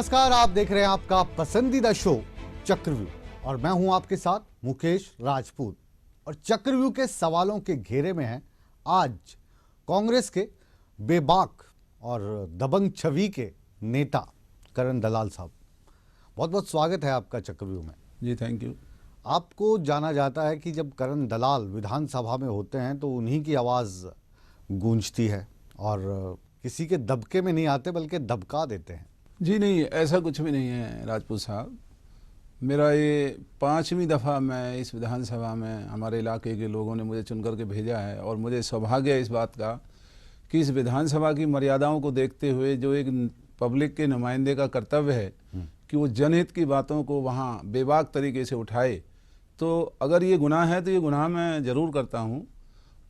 नमस्कार, आप देख रहे हैं आपका पसंदीदा शो चक्रव्यूह और मैं हूं आपके साथ मुकेश राजपूत। और चक्रव्यूह के सवालों के घेरे में हैं आज कांग्रेस के बेबाक और दबंग छवि के नेता करण दलाल साहब। बहुत बहुत स्वागत है आपका चक्रव्यूह में। जी थैंक यू। आपको जाना जाता है कि जब करण दलाल विधानसभा में होते हैं तो उन्हीं की आवाज़ गूंजती है और किसी के दबके में नहीं आते बल्कि दबका देते हैं। जी नहीं, ऐसा कुछ भी नहीं है राजपूत साहब। मेरा ये 5वीं दफ़ा मैं इस विधानसभा में हमारे इलाके के लोगों ने मुझे चुन करके भेजा है और मुझे सौभाग्य है इस बात का कि इस विधानसभा की मर्यादाओं को देखते हुए जो एक पब्लिक के नुमाइंदे का कर्तव्य है कि वो जनहित की बातों को वहाँ बेबाक तरीके से उठाए, तो अगर ये गुनाह है तो ये गुनाह मैं ज़रूर करता हूँ।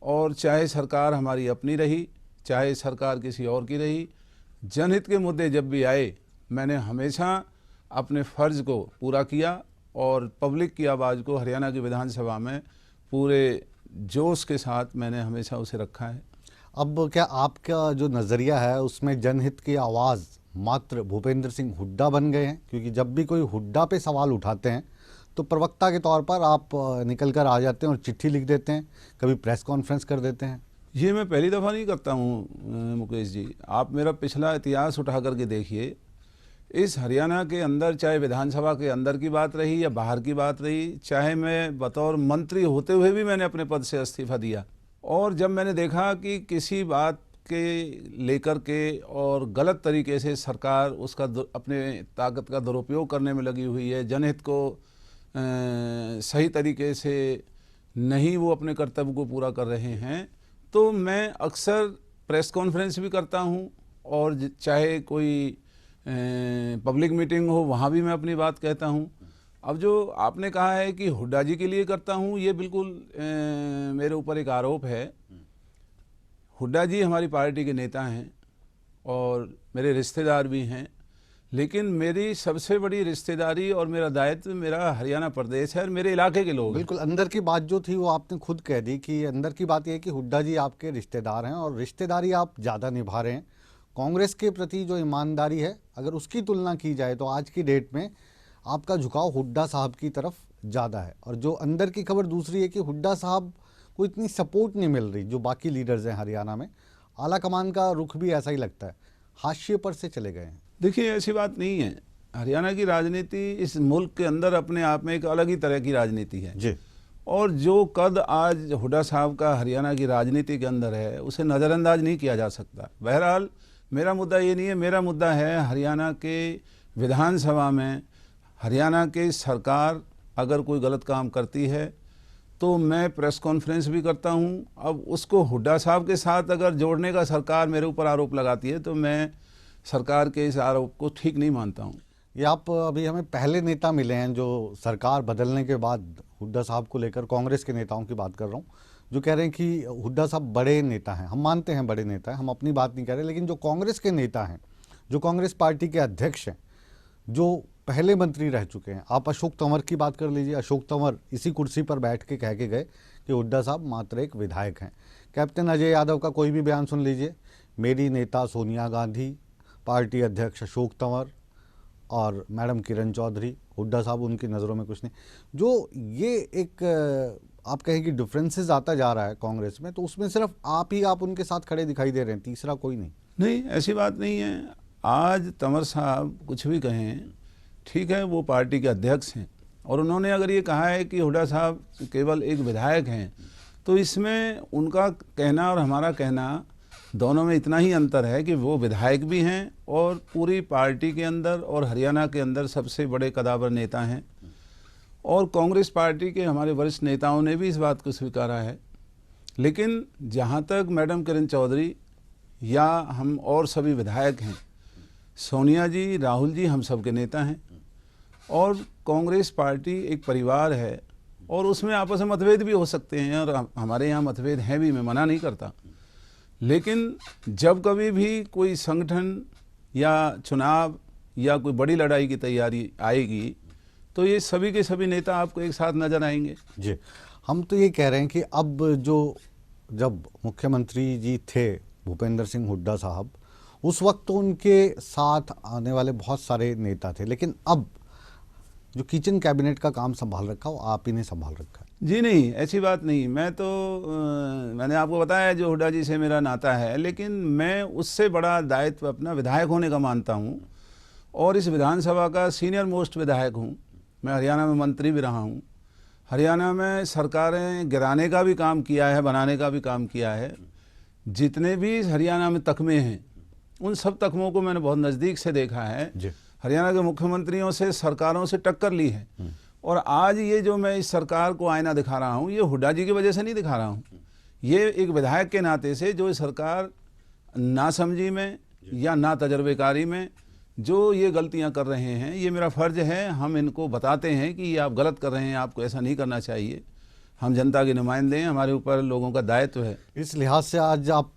और चाहे सरकार हमारी अपनी रही, चाहे सरकार किसी और की रही, जनहित के मुद्दे जब भी आए मैंने हमेशा अपने फ़र्ज़ को पूरा किया और पब्लिक की आवाज़ को हरियाणा की विधानसभा में पूरे जोश के साथ मैंने हमेशा उसे रखा है। अब क्या आपका जो नज़रिया है उसमें जनहित की आवाज़ मात्र भूपेंद्र सिंह हुड्डा बन गए हैं? क्योंकि जब भी कोई हुड्डा पे सवाल उठाते हैं तो प्रवक्ता के तौर पर आप निकल कर आ जाते हैं और चिट्ठी लिख देते हैं, कभी प्रेस कॉन्फ्रेंस कर देते हैं। ये मैं पहली दफ़ा नहीं करता हूँ मुकेश जी। आप मेरा पिछला इतिहास उठा करके देखिए। इस हरियाणा के अंदर चाहे विधानसभा के अंदर की बात रही या बाहर की बात रही, चाहे मैं बतौर मंत्री होते हुए भी मैंने अपने पद से इस्तीफ़ा दिया, और जब मैंने देखा कि किसी बात के लेकर के और गलत तरीके से सरकार उसका अपने ताकत का दुरुपयोग करने में लगी हुई है, जनहित को सही तरीके से नहीं वो अपने कर्तव्य को पूरा कर रहे हैं, तो मैं अक्सर प्रेस कॉन्फ्रेंस भी करता हूँ और चाहे कोई पब्लिक मीटिंग हो वहाँ भी मैं अपनी बात कहता हूँ। अब जो आपने कहा है कि हुड्डा जी के लिए करता हूँ, ये बिल्कुल मेरे ऊपर एक आरोप है। हुड्डा जी हमारी पार्टी के नेता हैं और मेरे रिश्तेदार भी हैं, लेकिन मेरी सबसे बड़ी रिश्तेदारी और मेरा दायित्व मेरा हरियाणा प्रदेश है और मेरे इलाके के लोग। बिल्कुल, अंदर की बात जो थी वो आपने खुद कह दी कि अंदर की बात यह है कि हुड्डा जी आपके रिश्तेदार हैं और रिश्तेदारी आप ज़्यादा निभा रहे हैं। कांग्रेस के प्रति जो ईमानदारी है अगर उसकी तुलना की जाए तो आज की डेट में आपका झुकाव हुड्डा साहब की तरफ ज़्यादा है। और जो अंदर की खबर दूसरी है कि हुड्डा साहब को इतनी सपोर्ट नहीं मिल रही जो बाकी लीडर्स हैं हरियाणा में। आला कमान का रुख भी ऐसा ही लगता है, हाशिए पर से चले गए हैं। देखिए ऐसी बात नहीं है। हरियाणा की राजनीति इस मुल्क के अंदर अपने आप में एक अलग ही तरह की राजनीति है जी। और जो कद आज हुड्डा साहब का हरियाणा की राजनीति के अंदर है उसे नज़रअंदाज नहीं किया जा सकता। बहरहाल मेरा मुद्दा ये नहीं है, मेरा मुद्दा है हरियाणा के विधानसभा में हरियाणा की सरकार अगर कोई गलत काम करती है तो मैं प्रेस कॉन्फ्रेंस भी करता हूँ। अब उसको हुड्डा साहब के साथ अगर जोड़ने का सरकार मेरे ऊपर आरोप लगाती है तो मैं सरकार के इस आरोप को ठीक नहीं मानता हूँ। ये आप अभी हमें पहले नेता मिले हैं जो सरकार बदलने के बाद हुड्डा साहब को लेकर, कांग्रेस के नेताओं की बात कर रहा हूँ, जो कह रहे हैं कि हुड्डा साहब बड़े नेता हैं। हम मानते हैं बड़े नेता हैं, हम अपनी बात नहीं कह रहे, लेकिन जो कांग्रेस के नेता हैं, जो कांग्रेस पार्टी के अध्यक्ष हैं, जो पहले मंत्री रह चुके हैं, आप अशोक तंवर की बात कर लीजिए। अशोक तंवर इसी कुर्सी पर बैठ के कह के गए कि हुड्डा साहब मात्र एक विधायक हैं। कैप्टन अजय यादव का कोई भी बयान सुन लीजिए, मेरी नेता सोनिया गांधी, पार्टी अध्यक्ष अशोक तंवर और मैडम किरण चौधरी, हुड्डा साहब उनकी नज़रों में कुछ नहीं। जो ये एक आप कहें कि डिफरेंसेस आता जा रहा है कांग्रेस में, तो उसमें सिर्फ आप उनके साथ खड़े दिखाई दे रहे हैं, तीसरा कोई नहीं। नहीं, ऐसी बात नहीं है। आज तंवर साहब कुछ भी कहें, ठीक है, वो पार्टी के अध्यक्ष हैं और उन्होंने अगर ये कहा है कि हुड्डा साहब केवल एक विधायक हैं, तो इसमें उनका कहना और हमारा कहना दोनों में इतना ही अंतर है कि वो विधायक भी हैं और पूरी पार्टी के अंदर और हरियाणा के अंदर सबसे बड़े कदावर नेता हैं। और कांग्रेस पार्टी के हमारे वरिष्ठ नेताओं ने भी इस बात को स्वीकारा है। लेकिन जहाँ तक मैडम किरण चौधरी या हम और सभी विधायक हैं, सोनिया जी, राहुल जी, हम सब के नेता हैं और कांग्रेस पार्टी एक परिवार है और उसमें आपस में मतभेद भी हो सकते हैं और हमारे यहाँ मतभेद हैं भी, मैं मना नहीं करता। लेकिन जब कभी भी कोई संगठन या चुनाव या कोई बड़ी लड़ाई की तैयारी आएगी तो ये सभी के सभी नेता आपको एक साथ नजर आएंगे। जी, हम तो ये कह रहे हैं कि अब जो जब मुख्यमंत्री जी थे भूपेंद्र सिंह हुड्डा साहब, उस वक्त तो उनके साथ आने वाले बहुत सारे नेता थे, लेकिन अब जो किचन कैबिनेट का काम संभाल रखा वो आप ही ने संभाल रखा है। जी नहीं, ऐसी बात नहीं। मैं तो मैंने आपको बताया जो हुड्डा जी से मेरा नाता है, लेकिन मैं उससे बड़ा दायित्व अपना विधायक होने का मानता हूँ और इस विधानसभा का सीनियर मोस्ट विधायक हूँ। मैं हरियाणा में मंत्री भी रहा हूँ, हरियाणा में सरकारें गिराने का भी काम किया है, बनाने का भी काम किया है। जितने भी हरियाणा में तकमे हैं उन सब तकमों को मैंने बहुत नज़दीक से देखा है। हरियाणा के मुख्यमंत्रियों से, सरकारों से टक्कर ली है। और आज ये जो मैं इस सरकार को आईना दिखा रहा हूँ, ये हुड्डा जी की वजह से नहीं दिखा रहा हूँ, ये एक विधायक के नाते से जो सरकार नासमझी में या ना तजर्बेकारी में जो ये गलतियां कर रहे हैं, ये मेरा फ़र्ज है हम इनको बताते हैं कि ये आप गलत कर रहे हैं, आपको ऐसा नहीं करना चाहिए। हम जनता के नुमाइंदे हैं, हमारे ऊपर लोगों का दायित्व है। इस लिहाज से आज आप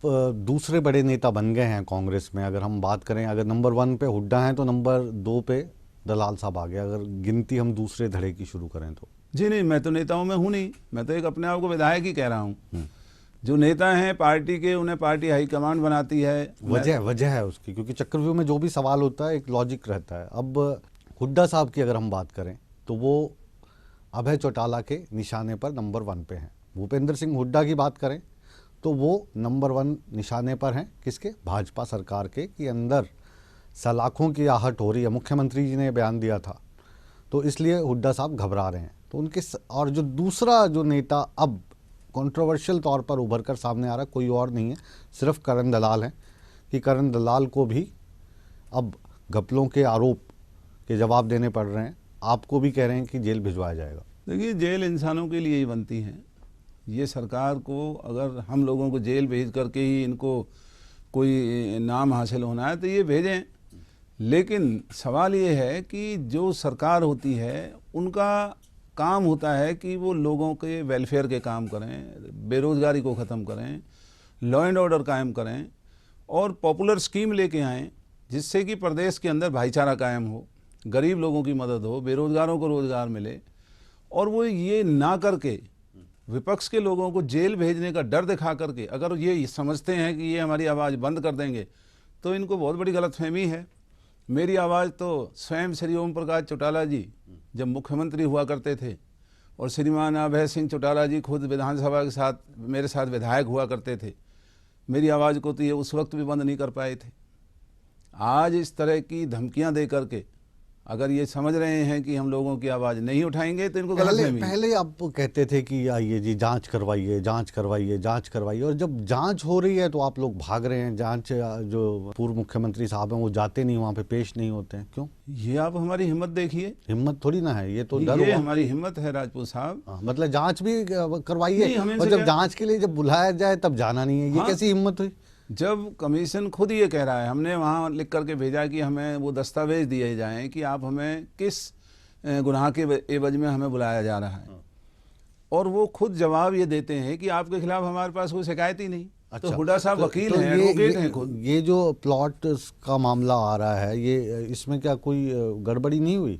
दूसरे बड़े नेता बन गए हैं कांग्रेस में। अगर हम बात करें, अगर नंबर 1 पे हुड्डा हैं तो नंबर 2 पे दलाल साहब आ गए, अगर गिनती हम दूसरे धड़े की शुरू करें तो। जी नहीं, मैं तो नेताओं में हूँ नहीं, मैं तो एक अपने आप को विधायक ही कह रहा हूँ। जो नेता हैं पार्टी के, उन्हें पार्टी हाईकमान बनाती है। वजह है उसकी, क्योंकि चक्रव्यूह में जो भी सवाल होता है एक लॉजिक रहता है। अब हुड्डा साहब की अगर हम बात करें तो वो अभय चौटाला के निशाने पर नंबर 1 पे हैं। भूपेंद्र सिंह हुड्डा की बात करें तो वो नंबर 1 निशाने पर हैं, किसके? भाजपा सरकार के, कि अंदर सलाखों की आहट हो रही है। मुख्यमंत्री जी ने बयान दिया था, तो इसलिए हुड्डा साहब घबरा रहे हैं। तो उनके और जो दूसरा जो नेता अब कंट्रोवर्शियल तौर पर उभर कर सामने आ रहा, कोई और नहीं है, सिर्फ करण दलाल हैं, कि करण दलाल को भी अब घपलों के आरोप के जवाब देने पड़ रहे हैं। आपको भी कह रहे हैं कि जेल भिजवाया जाएगा। देखिए, जेल इंसानों के लिए ही बनती है। ये सरकार को अगर हम लोगों को जेल भेज करके ही इनको कोई नाम हासिल होना है तो ये भेजें, लेकिन सवाल ये है कि जो सरकार होती है उनका काम होता है कि वो लोगों के वेलफेयर के काम करें, बेरोज़गारी को ख़त्म करें, लॉ एंड ऑर्डर कायम करें और पॉपुलर स्कीम लेके आएँ जिससे कि प्रदेश के अंदर भाईचारा कायम हो, गरीब लोगों की मदद हो, बेरोज़गारों को रोज़गार मिले। और वो ये ना करके विपक्ष के लोगों को जेल भेजने का डर दिखा करके अगर ये समझते हैं कि ये हमारी आवाज़ बंद कर देंगे तो इनको बहुत बड़ी गलतफहमी है। मेरी आवाज़ तो स्वयं श्री ओम प्रकाश चौटाला जी जब मुख्यमंत्री हुआ करते थे और श्रीमान अभय सिंह चौटाला जी खुद विधानसभा के साथ मेरे साथ विधायक हुआ करते थे, मेरी आवाज़ को तो ये उस वक्त भी बंद नहीं कर पाए थे। आज इस तरह की धमकियां दे करके अगर ये समझ रहे हैं कि हम लोगों की आवाज़ नहीं उठाएंगे तो इनको गलतफहमी। पहले आप कहते थे कि आइए जी जांच करवाइए, जांच करवाइए, जांच करवाइए, और जब जांच हो रही है तो आप लोग भाग रहे हैं। जांच जो पूर्व मुख्यमंत्री साहब हैं वो जाते नहीं, वहाँ पे पेश नहीं होते हैं, क्यों? ये आप हमारी हिम्मत देखिए। हिम्मत थोड़ी ना है, ये तो डर ये हमारी हिम्मत है राजपूत साहब। मतलब जांच भी करवाइए और जब जांच के लिए जब बुलाया जाए तब जाना नहीं है, ये कैसी हिम्मत हुई? जब कमीशन खुद ये कह रहा है, हमने वहाँ लिख करके भेजा कि हमें वो दस्तावेज दिए जाएं कि आप हमें किस गुनाह के एवज में हमें बुलाया जा रहा है, और वो खुद जवाब ये देते हैं कि आपके खिलाफ हमारे पास कोई शिकायत ही नहीं। अच्छा, तो हुड्डा साहब वकील हैं, एडवोकेट हैं खुद। ये जो प्लॉट का मामला आ रहा है, ये इसमें क्या कोई गड़बड़ी नहीं हुई?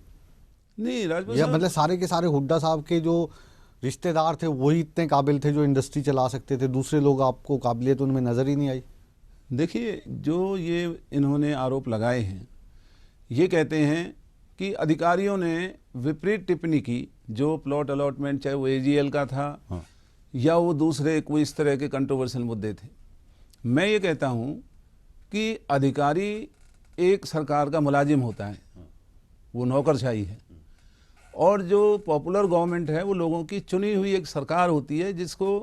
नहीं राजपूत, मतलब सारे के सारे हुड्डा साहब के जो रिश्तेदार थे वही इतने काबिल थे जो इंडस्ट्री चला सकते थे, दूसरे लोग आपको काबिलियत उनमें नज़र ही नहीं आई? देखिए, जो ये इन्होंने आरोप लगाए हैं, ये कहते हैं कि अधिकारियों ने विपरीत टिप्पणी की। जो प्लॉट अलॉटमेंट चाहे वो AGL का था या वो दूसरे कोई इस तरह के कंट्रोवर्शियल मुद्दे थे। मैं ये कहता हूँ कि अधिकारी एक सरकार का मुलाजिम होता है, वो नौकरशाही है, और जो पॉपुलर गवर्नमेंट है वो लोगों की चुनी हुई एक सरकार होती है जिसको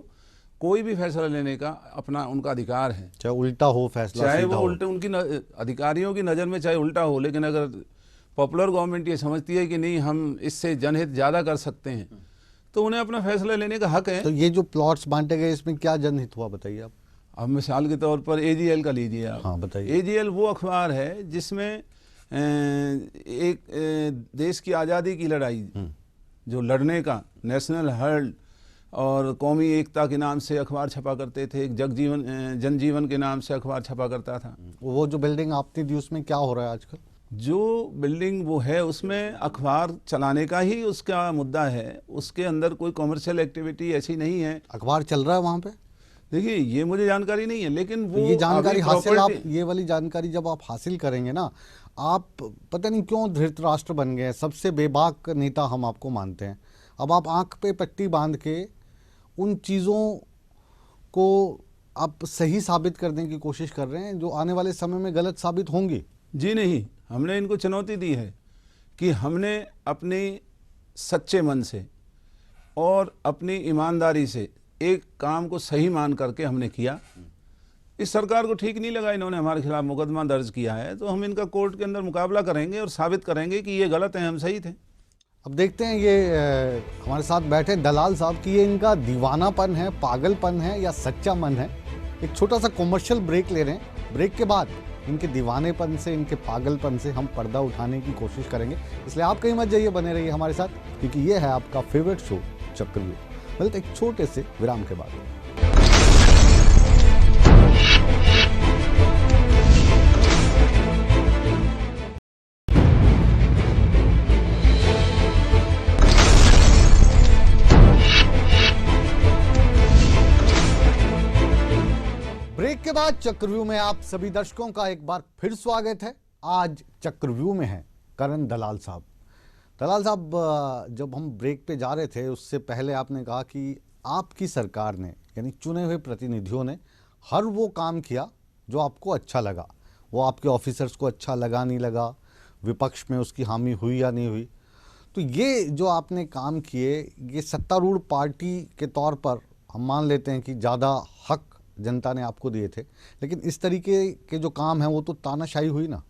कोई भी फैसला लेने का अपना उनका अधिकार है, चाहे उल्टा हो फैसला, चाहे वो उल्टे उनकी अधिकारियों की नज़र में चाहे उल्टा हो। लेकिन अगर पॉपुलर गवर्नमेंट ये समझती है कि नहीं हम इससे जनहित ज़्यादा कर सकते हैं तो उन्हें अपना फैसला लेने का हक है। तो ये जो प्लॉट्स बांटे गए इसमें क्या जनहित हुआ बताइए आप? अब मिसाल के तौर पर AGL का लीजिए आप। हाँ बताइए। AGL वो अखबार है जिसमें एक देश की आज़ादी की लड़ाई जो लड़ने का नेशनल हर्ल्ड और कौमी एकता के नाम से अखबार छपा करते थे, एक जनजीवन के नाम से अखबार छपा करता था। वो जो बिल्डिंग आपने दी उसमें क्या हो रहा है आजकल? जो बिल्डिंग वो है उसमें अखबार चलाने का ही उसका मुद्दा है, उसके अंदर कोई कॉमर्शियल एक्टिविटी ऐसी नहीं है। अखबार चल रहा है वहाँ पे? देखिए ये मुझे जानकारी नहीं है, लेकिन तो वो ये जानकारी अभी हासिल आप प्रॉपर्टी, ये वाली जानकारी जब आप हासिल करेंगे ना, आप पता नहीं क्यों धृतराष्ट्र बन गए, सबसे बेबाक नेता हम आपको मानते हैं। अब आप आंख पे पट्टी बांध के उन चीज़ों को आप सही साबित करने की कोशिश कर रहे हैं जो आने वाले समय में गलत साबित होंगी। जी नहीं, हमने इनको चुनौती दी है कि हमने अपनी सच्चे मन से और अपनी ईमानदारी से एक काम को सही मान करके हमने किया। इस सरकार को ठीक नहीं लगा, इन्होंने हमारे खिलाफ मुकदमा दर्ज किया है, तो हम इनका कोर्ट के अंदर मुकाबला करेंगे और साबित करेंगे कि ये गलत है, हम सही थे। अब देखते हैं ये हमारे साथ बैठे दलाल साहब कि ये इनका दीवानापन है, पागलपन है या सच्चा मन है। एक छोटा सा कॉमर्शियल ब्रेक ले रहे हैं, ब्रेक के बाद इनके दीवानेपन से, इनके पागलपन से हम पर्दा उठाने की कोशिश करेंगे। इसलिए आप कहीं मत जाइए, बने रहिए हमारे साथ, क्योंकि ये है आपका फेवरेट शो चक्रव्यूह। मिलते एक छोटे से विराम के बाद। ब्रेक के बाद चक्रव्यूह में आप सभी दर्शकों का एक बार फिर स्वागत है। आज चक्रव्यूह में है करण दलाल साहब। दलाल साहब, जब हम ब्रेक पे जा रहे थे उससे पहले आपने कहा कि आपकी सरकार ने, यानी चुने हुए प्रतिनिधियों ने हर वो काम किया जो आपको अच्छा लगा। वो आपके ऑफिसर्स को अच्छा लगा नहीं लगा, विपक्ष में उसकी हामी हुई या नहीं हुई, तो ये जो आपने काम किए, ये सत्तारूढ़ पार्टी के तौर पर हम मान लेते हैं कि ज़्यादा हक जनता ने आपको दिए थे, लेकिन इस तरीके के जो काम है वो तो तानाशाही हुई ना।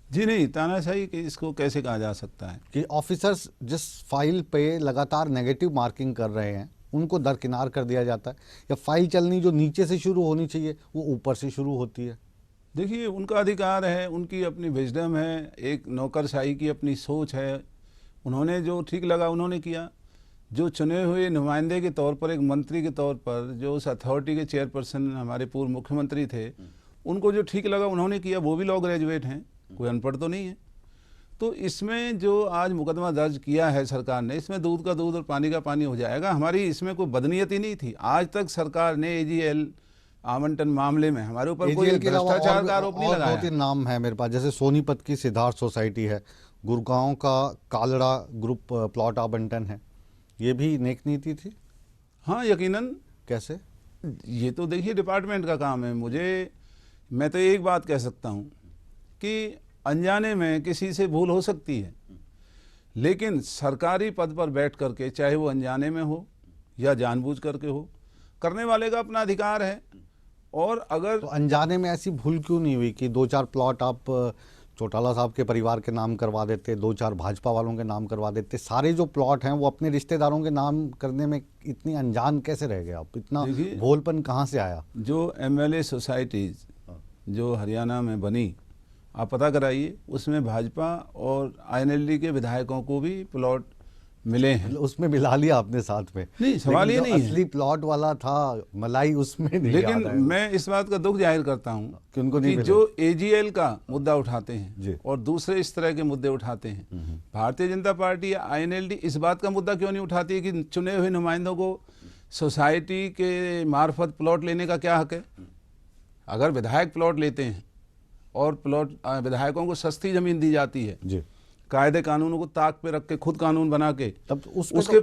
जी नहीं, तानाशाही कि इसको कैसे कहा जा सकता है कि ऑफिसर्स जिस फाइल पे लगातार नेगेटिव मार्किंग कर रहे हैं उनको दरकिनार कर दिया जाता है, या फाइल चलनी जो नीचे से शुरू होनी चाहिए वो ऊपर से शुरू होती है। देखिए, उनका अधिकार है, उनकी अपनी विजडम है, एक नौकरशाही की अपनी सोच है। उन्होंने जो ठीक लगा उन्होंने किया। जो चुने हुए नुमाइंदे के तौर पर, एक मंत्री के तौर पर, जो उस अथॉरिटी के चेयरपर्सन हमारे पूर्व मुख्यमंत्री थे, उनको जो ठीक लगा उन्होंने किया। वो भी लॉ ग्रेजुएट हैं, कोई अनपढ़ तो नहीं है। तो इसमें जो आज मुकदमा दर्ज किया है सरकार ने, इसमें दूध का दूध और पानी का पानी हो जाएगा। हमारी इसमें कोई बदनीयती नहीं थी। आज तक सरकार ने एजीएल आवंटन मामले में हमारे ऊपर कोई AGL के अलावा भ्रष्टाचार का आरोप नहीं और लगाया। 2-3 नाम है मेरे पास, जैसे सोनीपत की सिद्धार्थ सोसाइटी है, गुड़गांव का कालड़ा ग्रुप प्लॉट आवंटन है, ये भी नेक नीति थी। हाँ, यकीनन। कैसे? ये तो देखिए डिपार्टमेंट का काम है। मैं तो एक बात कह सकता हूँ कि अनजाने में किसी से भूल हो सकती है, लेकिन सरकारी पद पर बैठ करके, चाहे वो अनजाने में हो या जानबूझ करके हो, करने वाले का अपना अधिकार है। और अगर तो अनजाने में ऐसी भूल क्यों नहीं हुई कि 2-4 प्लॉट आप चौटाला साहब के परिवार के नाम करवा देते, 2-4 भाजपा वालों के नाम करवा देते, सारे जो प्लॉट हैं वो अपने रिश्तेदारों के नाम करने में इतनी अनजान कैसे रह गए आप? इतना भोलपन कहाँ से आया? जो एमएलए सोसाइटीज जो हरियाणा में बनी, आप पता कराइए, उसमें भाजपा और आईएनएलडी के विधायकों को भी प्लॉट मिले हैं। उसमें मिला लिया आपने साथ में? नहीं, सवाल ये नहीं है। असली प्लॉट वाला था मलाई, उसमें नहीं। लेकिन मैं इस बात का दुख जाहिर करता हूँ कि उनको नहीं कि जो एजीएल का मुद्दा उठाते हैं और दूसरे इस तरह के मुद्दे उठाते हैं, भारतीय जनता पार्टी या आईएनएलडी इस बात का मुद्दा क्यों नहीं उठाती है कि चुने हुए नुमाइंदों को सोसाइटी के मार्फत प्लॉट लेने का क्या हक है? अगर विधायक प्लॉट लेते हैं और प्लॉट विधायकों को सस्ती जमीन दी जाती है जी, कायदे कानूनों को ताक पे रख के, खुद कानून बना के, तब तो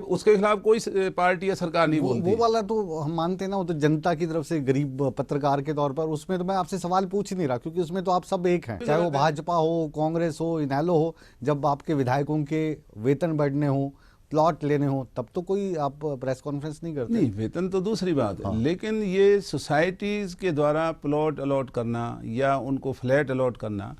उसके खिलाफ कोई पार्टी या सरकार नहीं बोलती। वो वाला तो हम मानते हैं ना, वो तो जनता की तरफ से गरीब पत्रकार के तौर पर, उसमें तो मैं आपसे सवाल पूछ ही नहीं रहा, क्योंकि उसमें तो आप सब एक हैं, चाहे वो भाजपा हो, कांग्रेस हो, इनेलो हो। जब आपके विधायकों के वेतन बढ़ने हो, प्लॉट लेने हो, तब तो कोई आप प्रेस कॉन्फ्रेंस नहीं करते? नहीं, वेतन तो दूसरी बात है। लेकिन ये सोसाइटीज के द्वारा प्लॉट अलॉट करना या उनको फ्लैट अलॉट करना,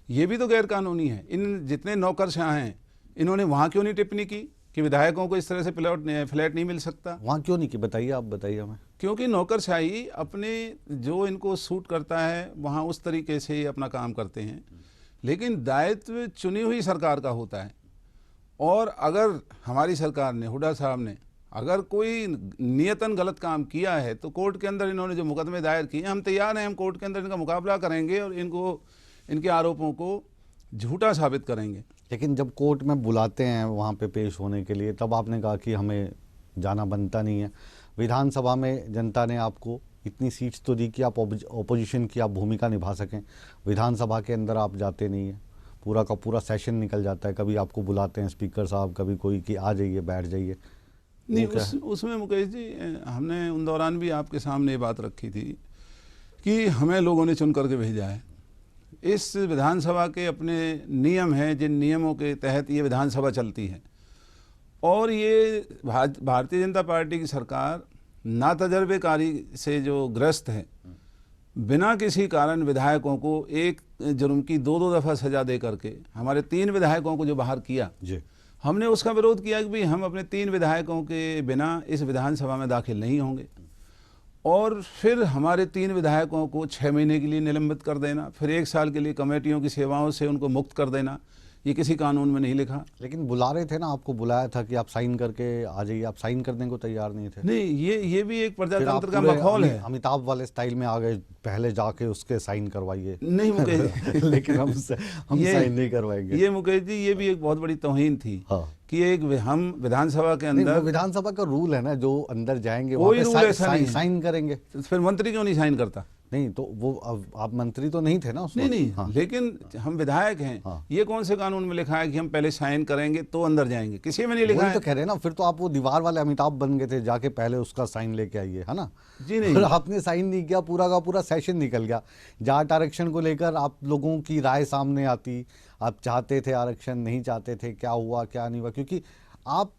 ये भी तो गैर कानूनी है। इन जितने नौकरशाह हैं, इन्होंने वहाँ क्यों नहीं टिप्पणी की कि विधायकों को इस तरह से फ्लैट नहीं मिल सकता? वहाँ क्यों नहीं की, बताइए, आप बताइए हमें। क्योंकि नौकरशाही अपने जो इनको सूट करता है वहाँ उस तरीके से ही अपना काम करते हैं, लेकिन दायित्व चुनी हुई सरकार का होता है। और अगर हमारी सरकार ने, हुड्डा साहब ने, अगर कोई नियतन गलत काम किया है तो कोर्ट के अंदर इन्होंने जो मुकदमे दायर किए, हम तैयार हैं, हम कोर्ट के अंदर इनका मुकाबला करेंगे और इनके आरोपों को झूठा साबित करेंगे। लेकिन जब कोर्ट में बुलाते हैं वहाँ पे पेश होने के लिए, तब आपने कहा कि हमें जाना बनता नहीं है। विधानसभा में जनता ने आपको इतनी सीट्स तो दी कि आप ऑपोजिशन की आप भूमिका निभा सकें। विधानसभा के अंदर आप जाते नहीं हैं, पूरा का पूरा सेशन निकल जाता है, कभी आपको बुलाते हैं स्पीकर साहब, कभी कोई कि आ जाइए बैठ जाइए। नहीं, उसमें मुकेश जी हमने उन दौरान भी आपके सामने ये बात रखी थी कि हमें लोगों ने चुन करके भेजा है। इस विधानसभा के अपने नियम हैं, जिन नियमों के तहत ये विधानसभा चलती है, और ये भारतीय जनता पार्टी की सरकार ना तजर्बेकारी से जो ग्रस्त है, बिना किसी कारण विधायकों को एक जुर्म की 2-2 दफ़ा सजा दे करके हमारे 3 विधायकों को जो बाहर किया जी, हमने उसका विरोध किया कि भाई हम अपने 3 विधायकों के बिना इस विधानसभा में दाखिल नहीं होंगे। और फिर हमारे 3 विधायकों को 6 महीने के लिए निलंबित कर देना, फिर 1 साल के लिए कमेटियों की सेवाओं से उनको मुक्त कर देना, ये किसी कानून में नहीं लिखा। लेकिन बुला रहे थे ना, आपको बुलाया था कि आप साइन करके आ जाइए, आप साइन करने को तैयार नहीं थे। नहीं, ये भी एक प्रजातंत्र का माहौल है। अमिताभ वाले स्टाइल में आ गए, पहले जाके उसके साइन करवाइए। नहीं मुकेश लेकिन हम साइन नहीं करवाएंगे। ये मुकेश जी, ये भी एक बहुत बड़ी तौहीन थी। हाँ। कि एक हम विधानसभा के अंदर, विधानसभा का रूल है ना, जो अंदर जाएंगे कोई रूल ऐसा नहीं साइन करेंगे। फिर मंत्री क्यों नहीं साइन करता? नहीं तो वो आप मंत्री तो नहीं थे ना उस वक्त। नहीं, हाँ। लेकिन हम विधायक हैं। हाँ। ये कौन से कानून में लिखा है कि हम पहले साइन करेंगे तो अंदर जाएंगे? किसी में नहीं लिखा है। तो कह रहे हैं ना, फिर तो आप वो दीवार वाले अमिताभ बन गए थे, जाके पहले उसका साइन लेके आइए, है ना। जी नहीं, फिर आपने साइन नहीं किया, पूरा का पूरा सेशन निकल गया। जाट आरक्षण को लेकर आप लोगों की राय सामने आती, आप चाहते थे आरक्षण, नहीं चाहते थे, क्या हुआ क्या नहीं हुआ, क्योंकि आप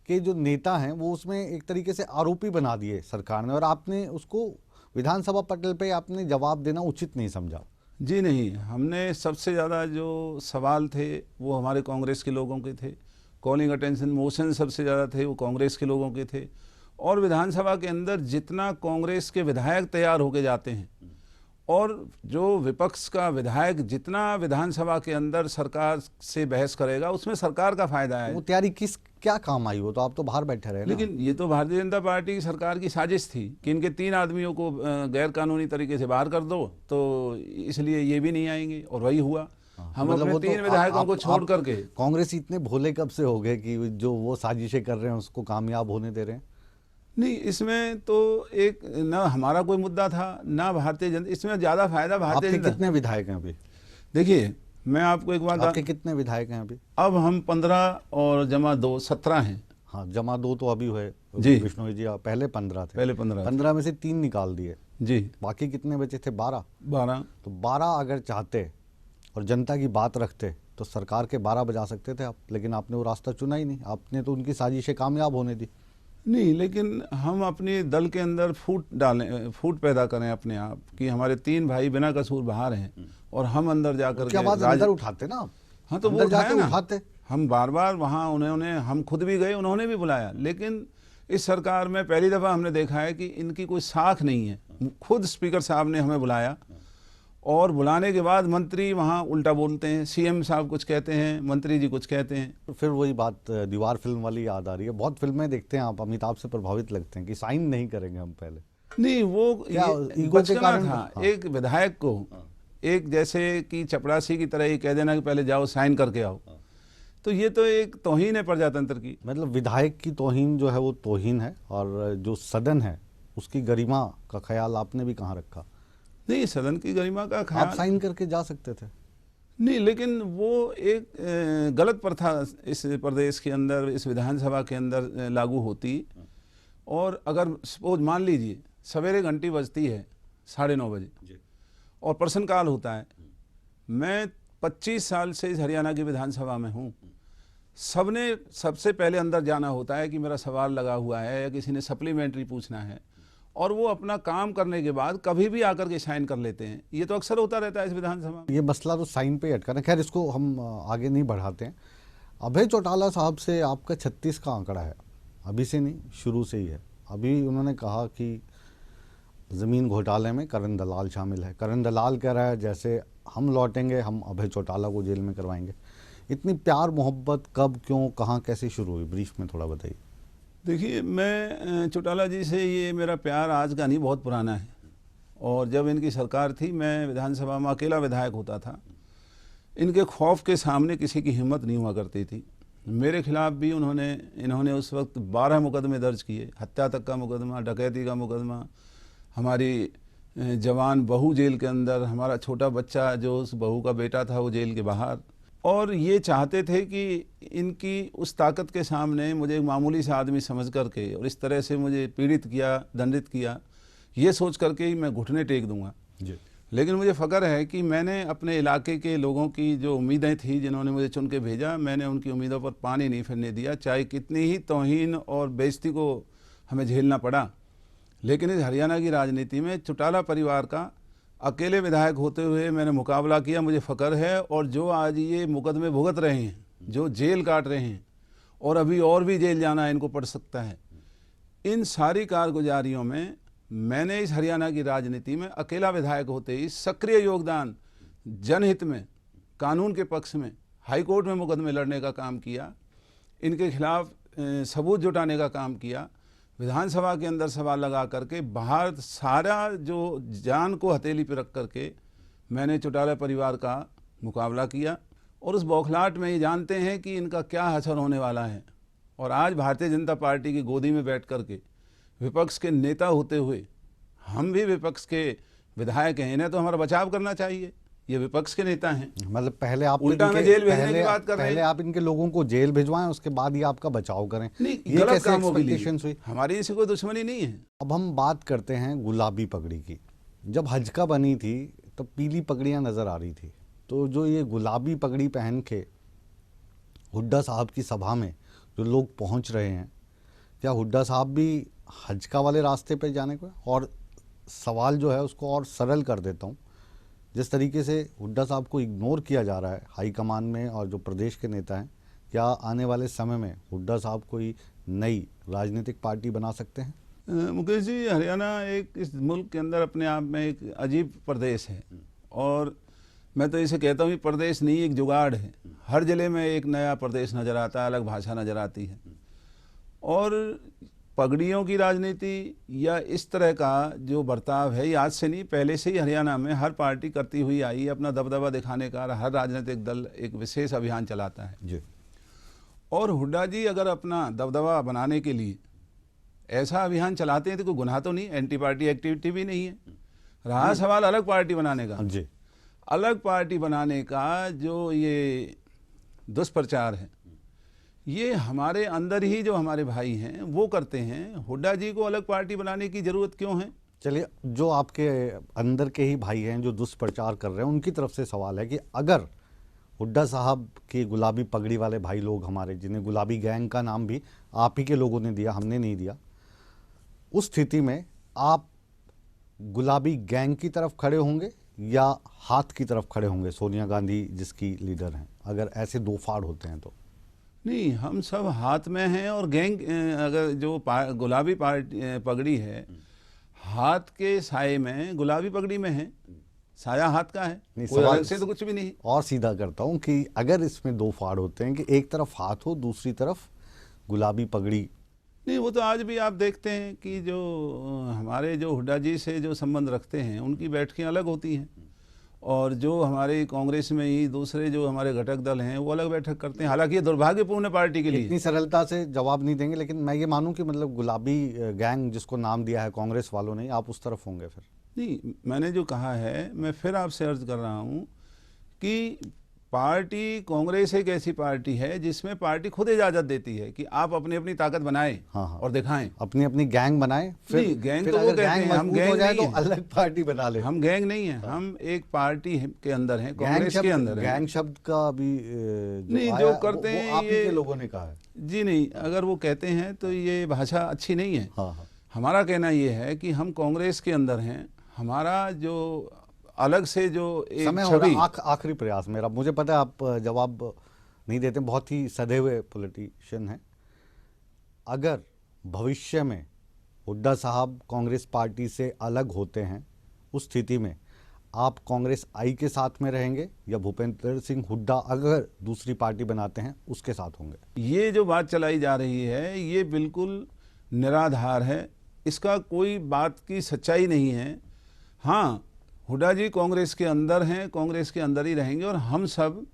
के जो नेता हैं वो उसमें एक तरीके से आरोपी बना दिए सरकार ने, और आपने उसको विधानसभा पटल पे आपने जवाब देना उचित नहीं समझा। जी नहीं, हमने सबसे ज़्यादा जो सवाल थे वो हमारे कांग्रेस के लोगों के थे, कॉलिंग अटेंशन मोशन सबसे ज़्यादा थे वो कांग्रेस के लोगों के थे, और विधानसभा के अंदर जितना कांग्रेस के विधायक तैयार होके जाते हैं और जो विपक्ष का विधायक जितना विधानसभा के अंदर सरकार से बहस करेगा, उसमें सरकार का फायदा है। वो तैयारी क्या काम आई? वो तो आप तो बाहर बैठे रहे। लेकिन ये तो भारतीय जनता पार्टी की सरकार की साजिश थी कि इनके 3 आदमियों को गैर कानूनी तरीके से बाहर कर दो, तो इसलिए ये भी नहीं आएंगे, और वही हुआ। हम मतलब अपने 3 विधायकों को छोड़ करके। कांग्रेस इतने भोले कब से हो गए कि जो वो साजिशें कर रहे हैं उसको कामयाब होने दे रहे हैं? नहीं, इसमें तो एक ना हमारा कोई मुद्दा था ना भारतीय जनता, इसमें ज्यादा फायदा भारतीय जनता। कितने विधायक हैं अभी? देखिए, मैं आपको एक बात, आपके कितने विधायक हैं अभी? अब हम 15 और जमा 2 17 हैं। हाँ, जमा 2 तो अभी है जी विष्णु जी, पहले 15 थे। पहले 15 में से 3 निकाल दिए जी, बाकी कितने बचे थे? 12। तो 12 अगर चाहते और जनता की बात रखते तो सरकार के 12 बजा सकते थे आप, लेकिन आपने वो रास्ता चुना ही नहीं। आपने तो उनकी साजिशें कामयाब होने दी। नहीं, लेकिन हम अपने दल के अंदर फूट पैदा करें अपने आप कि हमारे 3 भाई बिना कसूर बाहर हैं और हम अंदर जाकर क्या बात, अंदर उठाते ना आप? हाँ, तो वो उठाते। हम बार वहाँ उन्होंने, हम खुद भी गए, उन्होंने भी बुलाया, लेकिन इस सरकार में पहली दफ़ा हमने देखा है कि इनकी कोई साख नहीं है। खुद स्पीकर साहब ने हमें बुलाया, और बुलाने के बाद मंत्री वहाँ उल्टा बोलते हैं, सीएम साहब कुछ कहते हैं, मंत्री जी कुछ कहते हैं। फिर वही बात दीवार फिल्म वाली याद आ रही है। बहुत फिल्में देखते हैं आप, अमिताभ से प्रभावित लगते हैं कि साइन नहीं करेंगे हम पहले। नहीं, वो ईगो के कारण था। हाँ। एक विधायक को एक जैसे कि चपरासी की तरह ही कह देना कि पहले जाओ साइन करके आओ, तो ये तो एक तौहीन है प्रजातंत्र की। मतलब विधायक की तौहीन जो है वो तौहीन है, और जो सदन है उसकी गरिमा का ख्याल आपने भी कहाँ रखा? नहीं, सदन की गरिमा का ख्याल, आप साइन करके जा सकते थे। नहीं, लेकिन वो एक गलत प्रथा इस प्रदेश के अंदर, इस विधानसभा के अंदर लागू होती। और अगर सपोज मान लीजिए सवेरे घंटी बजती है 9:30 बजे और प्रश्नकाल होता है, मैं 25 साल से इस हरियाणा की विधानसभा में हूँ, सबने सबसे पहले अंदर जाना होता है कि मेरा सवाल लगा हुआ है या किसी ने सप्लीमेंट्री पूछना है, और वो अपना काम करने के बाद कभी भी आकर के साइन कर लेते हैं। ये तो अक्सर होता रहता है इस विधानसभा में। ये मसला तो साइन पे ही अटका है। खैर, इसको हम आगे नहीं बढ़ाते हैं। अभय चौटाला साहब से आपका 36 का आंकड़ा है, अभी से नहीं, शुरू से ही है। अभी उन्होंने कहा कि ज़मीन घोटाले में करण दलाल शामिल है। करण दलाल कह रहा है जैसे हम लौटेंगे हम अभय चौटाला को जेल में करवाएंगे। इतनी प्यार मोहब्बत कब, क्यों, कहाँ, कैसे शुरू हुई? ब्रीफ में थोड़ा बताइए। देखिए, मैं चौटाला जी से ये मेरा प्यार आज का नहीं, बहुत पुराना है। और जब इनकी सरकार थी, मैं विधानसभा में अकेला विधायक होता था। इनके खौफ के सामने किसी की हिम्मत नहीं हुआ करती थी। मेरे खिलाफ भी इन्होंने उस वक्त 12 मुकदमे दर्ज किए, हत्या तक का मुकदमा, डकैती का मुकदमा, हमारी जवान बहू जेल के अंदर, हमारा छोटा बच्चा जो उस बहू का बेटा था वो जेल के बाहर। और ये चाहते थे कि इनकी उस ताकत के सामने मुझे एक मामूली सा आदमी समझ करके और इस तरह से मुझे पीड़ित किया, दंडित किया, ये सोच करके ही मैं घुटने टेक दूंगा जी। लेकिन मुझे फ़ख्र है कि मैंने अपने इलाके के लोगों की जो उम्मीदें थी, जिन्होंने मुझे चुन के भेजा, मैंने उनकी उम्मीदों पर पानी नहीं फिरने दिया, चाहे कितनी ही तौहीन और बेइज्जती को हमें झेलना पड़ा। लेकिन इस हरियाणा की राजनीति में चौटाला परिवार का अकेले विधायक होते हुए मैंने मुकाबला किया, मुझे फ़ख्र है। और जो आज ये मुकदमे भुगत रहे हैं, जो जेल काट रहे हैं और अभी और भी जेल जाना इनको पड़ सकता है, इन सारी कारगुजारियों में मैंने इस हरियाणा की राजनीति में अकेला विधायक होते ही सक्रिय योगदान, जनहित में, कानून के पक्ष में, हाई कोर्ट में मुकदमे लड़ने का काम किया, इनके खिलाफ सबूत जुटाने का काम किया, विधानसभा के अंदर सवाल लगा करके, बाहर सारा जो जान को हथेली पर रख करके मैंने चौटाला परिवार का मुकाबला किया। और उस बौखलाहट में ये जानते हैं कि इनका क्या असर होने वाला है। और आज भारतीय जनता पार्टी की गोदी में बैठ करके विपक्ष के नेता होते हुए, हम भी विपक्ष के विधायक हैं, इन्हें तो हमारा बचाव करना चाहिए, ये विपक्ष के नेता हैं। मतलब पहले आप उल्टा में जेल भेजने की बात कर रहे हैं। पहले आप इनके लोगों को जेल भिजवाएं, उसके बाद ही आपका बचाव करें। नहीं, ये गलत कैसे कामों के लिए एक्सपेक्टेशंस हुई? हमारी इनसे कोई दुश्मनी नहीं है। अब हम बात करते हैं गुलाबी पगड़ी की। जब हजका बनी थी तब पीली पगड़ियां नजर आ रही थी, तो जो ये गुलाबी पगड़ी पहन के हुड्डा साहब की सभा में जो लोग पहुंच रहे हैं, क्या हुड्डा साहब भी हजका वाले रास्ते पे जाने को? और सवाल जो है उसको और सरल कर देता हूँ, जिस तरीके से हुड्डा साहब को इग्नोर किया जा रहा है हाईकमान में और जो प्रदेश के नेता हैं, क्या आने वाले समय में हुड्डा साहब कोई नई राजनीतिक पार्टी बना सकते हैं? मुकेश जी, हरियाणा एक इस मुल्क के अंदर अपने आप में एक अजीब प्रदेश है। और मैं तो इसे कहता हूँ कि प्रदेश नहीं, एक जुगाड़ है। हर ज़िले में एक नया प्रदेश नज़र आता है, अलग भाषा नज़र आती है। और पगड़ियों की राजनीति या इस तरह का जो बर्ताव है, ये आज से नहीं, पहले से ही हरियाणा में हर पार्टी करती हुई आई। अपना दबदबा दिखाने का हर राजनीतिक दल एक विशेष अभियान चलाता है जी। और हुड्डा जी अगर अपना दबदबा बनाने के लिए ऐसा अभियान चलाते हैं तो कोई गुनाह तो नहीं, एंटी पार्टी एक्टिविटी भी नहीं है। रहा सवाल अलग पार्टी बनाने का, जी, अलग पार्टी बनाने का जो ये दुष्प्रचार है, ये हमारे अंदर ही जो हमारे भाई हैं वो करते हैं। हुड्डा जी को अलग पार्टी बनाने की ज़रूरत क्यों है? चलिए, जो आपके अंदर के ही भाई हैं जो दुष्प्रचार कर रहे हैं, उनकी तरफ से सवाल है कि अगर हुड्डा साहब के गुलाबी पगड़ी वाले भाई लोग हमारे, जिन्हें गुलाबी गैंग का नाम भी आप ही के लोगों ने दिया, हमने नहीं दिया, उस स्थिति में आप गुलाबी गैंग की तरफ खड़े होंगे या हाथ की तरफ खड़े होंगे, सोनिया गांधी जिसकी लीडर हैं, अगर ऐसे दो फाड़ होते हैं तो? नहीं, हम सब हाथ में हैं। और गैंग अगर जो गुलाबी पगड़ी है, हाथ के साए में गुलाबी पगड़ी में है, साया हाथ का है, नहीं, कोई सवाल अलग से तो कुछ भी नहीं। और सीधा करता हूं कि अगर इसमें दो फाड़ होते हैं कि एक तरफ हाथ हो, दूसरी तरफ गुलाबी पगड़ी। नहीं, वो तो आज भी आप देखते हैं कि जो हमारे जो हुड्डा जी से जो संबंध रखते हैं उनकी बैठकें अलग होती हैं, और जो हमारे कांग्रेस में ही दूसरे जो हमारे घटक दल हैं वो अलग बैठक करते हैं। हालांकि ये दुर्भाग्यपूर्ण है पार्टी के लिए। इतनी सरलता से जवाब नहीं देंगे, लेकिन मैं ये मानूं कि मतलब गुलाबी गैंग जिसको नाम दिया है कांग्रेस वालों ने, आप उस तरफ होंगे फिर? नहीं, मैंने जो कहा है, मैं फिर आपसे अर्ज कर रहा हूँ कि पार्टी कांग्रेस एक ऐसी पार्टी है जिसमें पार्टी खुद इजाजत देती है कि आप अपनी अपनी ताकत बनाएं। हाँ, हाँ। और दिखाएं, अपनी अपनी गैंग बनाएं। फिर गैंग फिर तो वो अगर कहते हैं, हम मजबूत हो गैंग जाए नहीं तो है। अलग पार्टी बना ले। हम गैंग नहीं है, हम एक पार्टी के अंदर हैं, कांग्रेस के अंदर हैं। गैंग शब्द का भी नहीं, जो करते हैं आप ही ये के लोगों ने कहा है। जी नहीं, अगर वो कहते हैं तो ये भाषा अच्छी नहीं है। हाँ, हाँ। हमारा कहना ये है कि हम कांग्रेस के अंदर हैं। हमारा जो अलग से जो एक समय हो छवि, रहा, आखिरी प्रयास मेरा, मुझे पता है आप जवाब नहीं देते, बहुत ही सधे हुए पॉलिटिशियन हैं। अगर भविष्य में हुड्डा साहब कांग्रेस पार्टी से अलग होते हैं, उस स्थिति में आप कांग्रेस आई के साथ में रहेंगे या भूपेंद्र सिंह हुड्डा अगर दूसरी पार्टी बनाते हैं उसके साथ होंगे? ये जो बात चलाई जा रही है ये बिल्कुल निराधार है, इसका कोई बात की सच्चाई नहीं है। हाँ, हुड्डा जी कांग्रेस के अंदर हैं, कांग्रेस के अंदर ही रहेंगे, और हम सब,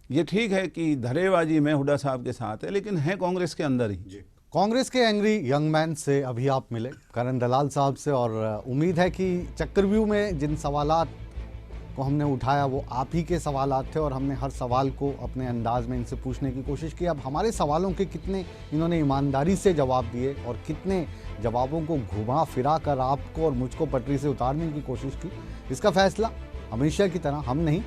ये ठीक है कि धरेबाजी में हुड्डा साहब के साथ है, लेकिन हैं कांग्रेस के अंदर ही। कांग्रेस के एंग्री यंग मैन से अभी आप मिले करण दलाल साहब से, और उम्मीद है कि चक्रव्यूह में जिन सवालात को हमने उठाया वो आप ही के सवालात थे, और हमने हर सवाल को अपने अंदाज में इनसे पूछने की कोशिश की। अब हमारे सवालों के कितने इन्होंने ईमानदारी से जवाब दिए और कितने जवाबों को घुमा फिरा कर आपको और मुझको पटरी से उतारने की कोशिश की, इसका फैसला हमेशा की तरह हम नहीं,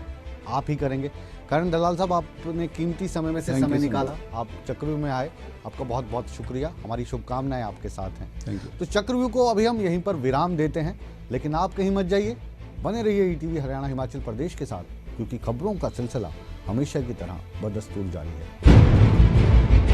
आप ही करेंगे। करण दलाल साहब, आपने कीमती समय में से समय निकाला, आप चक्रव्यूह में आए, आपका बहुत बहुत शुक्रिया। हमारी शुभकामनाएं आपके साथ हैं। Thank you. तो चक्रव्यूह को अभी हम यहीं पर विराम देते हैं, लेकिन आप कहीं मत जाइए, बने रहिए ईटीवी हरियाणा हिमाचल प्रदेश के साथ, क्योंकि खबरों का सिलसिला हमेशा की तरह बदस्तूर जारी है।